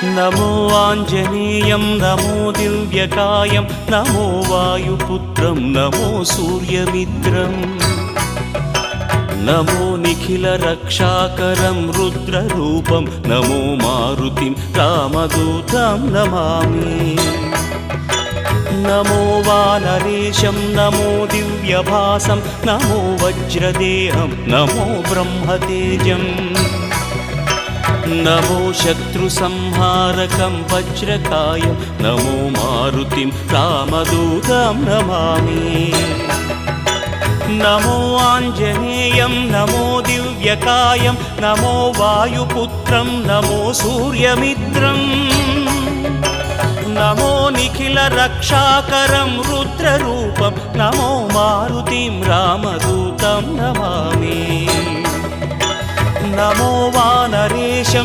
नमो आञ्जनेयं नमो दिव्यकायं नमो वायुपुत्रं नमो सूर्यमित्रम् नमो निखिलरक्षाकरं रुद्ररूपं नमो मारुतिं रामदूतं Namami नमो वानरेशं नमो दिव्यभासं नमो वज्रदेहं नमो ब्रह्मतेजम् नमो शत्रुसंहारकं वज्रकायं नमो मारुतिं रामदूतं Namami नमो आञ्जनेयं नमो दिव्यकायं नमो वायुपुत्रं नमो सूर्यमित्रम् नमो निखिलरक्षाकरं रुद्ररूपं नमो मारुतिं रामदूतं Namami नमो वानरेशं